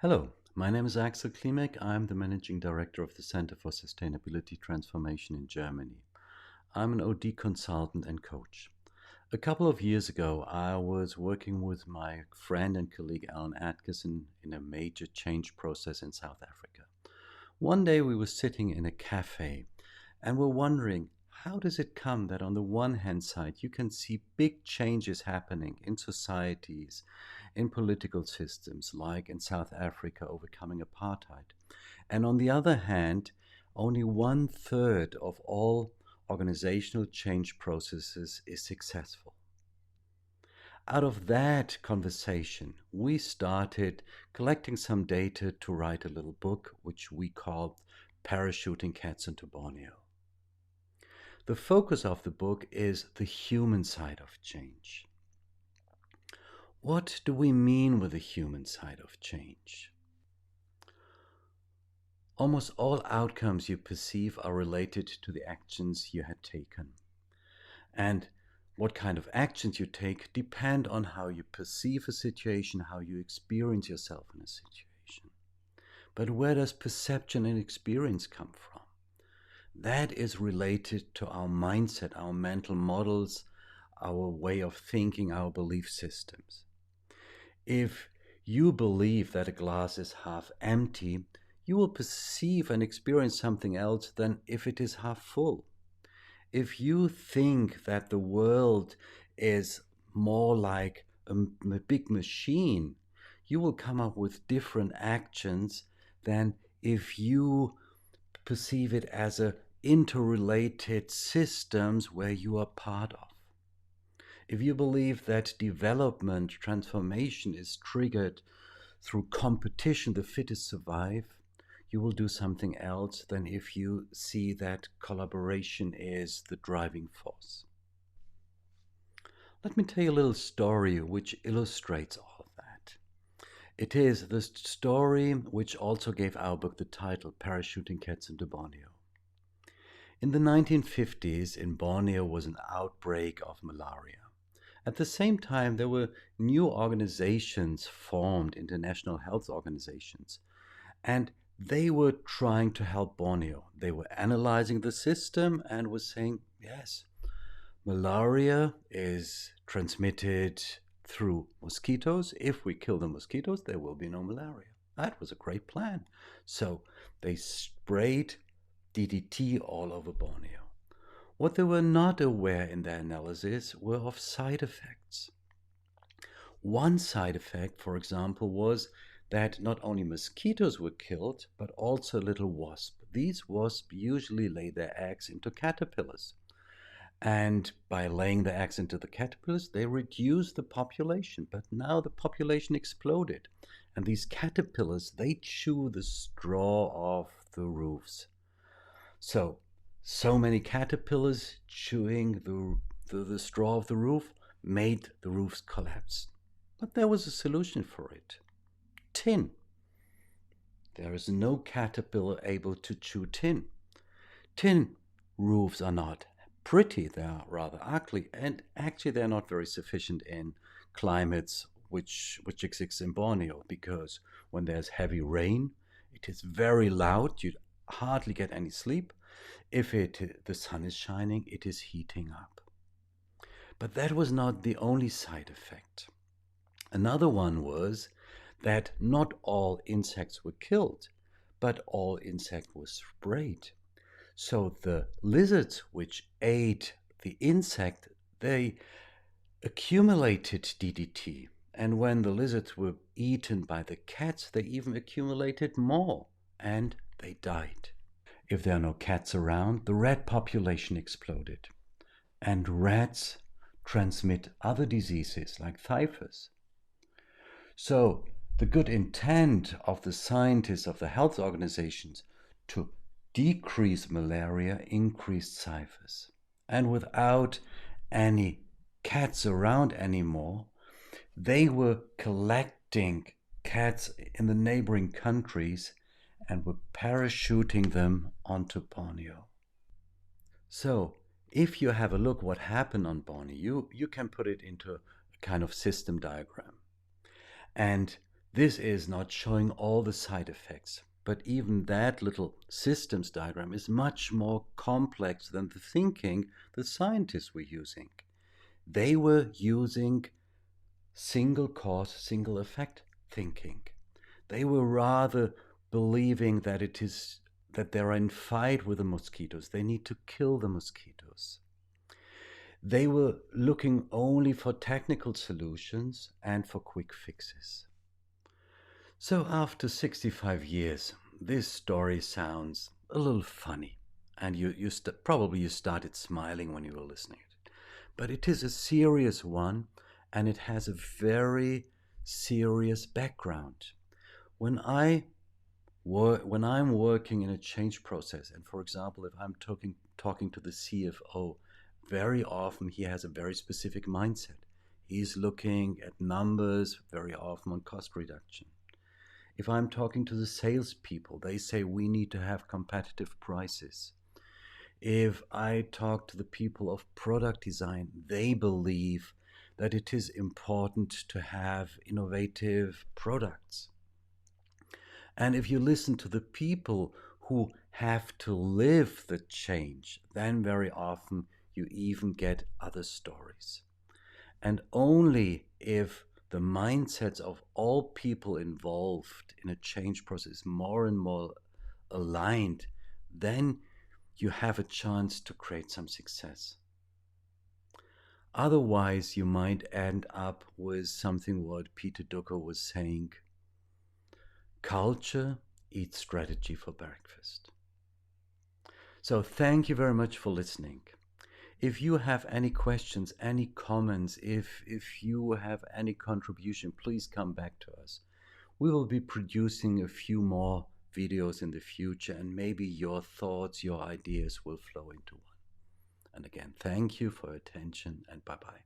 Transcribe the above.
Hello, my name is Axel Klimek. I'm the Managing Director of the Center for Sustainability Transformation in Germany. I'm an OD consultant and coach. A couple of years ago, I was working with my friend and colleague Alan AtKisson in a major change process in South Africa. One day we were sitting in a café and were wondering, how does it come that on the one hand side you can see big changes happening in societies, in political systems, like in South Africa overcoming apartheid, and on the other hand, only 1/3 of all organizational change processes is successful. Out of that conversation, we started collecting some data to write a little book, which we called Parachuting Cats into Borneo. The focus of the book is the human side of change. What do we mean with the human side of change? Almost all outcomes you perceive are related to the actions you had taken. And what kind of actions you take depend on how you perceive a situation, how you experience yourself in a situation. But where does perception and experience come from? That is related to our mindset, our mental models, our way of thinking, our belief systems. If you believe that a glass is half empty, you will perceive and experience something else than if it is half full. If you think that the world is more like a big machine, you will come up with different actions than if you perceive it as a interrelated systems where you are part of. If you believe that development, transformation is triggered through competition, the fittest survive, you will do something else than if you see that collaboration is the driving force. Let me tell you a little story which illustrates all of that. It is the story which also gave our book the title, Parachuting Cats into Borneo. In the 1950s, in Borneo was an outbreak of malaria. At the same time, there were new organizations formed, international health organizations, and they were trying to help Borneo. They were analyzing the system and were saying, yes, malaria is transmitted through mosquitoes. If we kill the mosquitoes, there will be no malaria. That was a great plan. So they sprayed DDT all over Borneo. What they were not aware in their analysis were of side effects. One side effect, for example, was that not only mosquitoes were killed, but also little wasps. These wasps usually lay their eggs into caterpillars. And by laying the eggs into the caterpillars, they reduced the population. But now the population exploded. And these caterpillars, they chew the straw of the roofs. So many caterpillars chewing the straw of the roof made the roofs collapse. But there was a solution for it. Tin. There is no caterpillar able to chew tin. Tin roofs are not pretty, they are rather ugly, and actually they're not very sufficient in climates which exist in Borneo, because when there's heavy rain, it is very loud, you hardly get any sleep. If the sun is shining, it is heating up. But that was not the only side effect. Another one was that not all insects were killed, but all insects were sprayed. So the lizards which ate the insect, they accumulated DDT. And when the lizards were eaten by the cats, they even accumulated more, and they died. If there are no cats around, the rat population exploded. And rats transmit other diseases like typhus. So the good intent of the scientists of the health organizations to decrease malaria increased typhus. And without any cats around anymore, they were collecting cats in the neighboring countries and were parachuting them onto Borneo. So if you have a look what happened on Borneo, you can put it into a kind of system diagram. And This is not showing all the side effects, but even that little systems diagram is much more complex than the thinking the scientists were using. They were using single cause, single effect thinking. They were rather believing that that they're in fight with the mosquitoes. They need to kill the mosquitoes. They were looking only for technical solutions and for quick fixes. So after 65 years, this story sounds a little funny, and probably you started smiling when you were listening to it. But it is a serious one, and it has a very serious background. When when I'm working in a change process, and for example, if I'm talking to the CFO, very often he has a very specific mindset. He's looking at numbers, very often on cost reduction. If I'm talking to the salespeople, they say we need to have competitive prices. If I talk to the people of product design, they believe that it is important to have innovative products. And if you listen to the people who have to live the change, then very often you even get other stories. And only if the mindsets of all people involved in a change process more and more aligned, then you have a chance to create some success. Otherwise, you might end up with something what Peter Drucker was saying: culture eats strategy for breakfast. So thank you very much for listening. If you have any questions, any comments, if you have any contribution, please come back to us. We will be producing a few more videos in the future, and maybe your thoughts, your ideas will flow into one. And again, thank you for your attention, and bye-bye.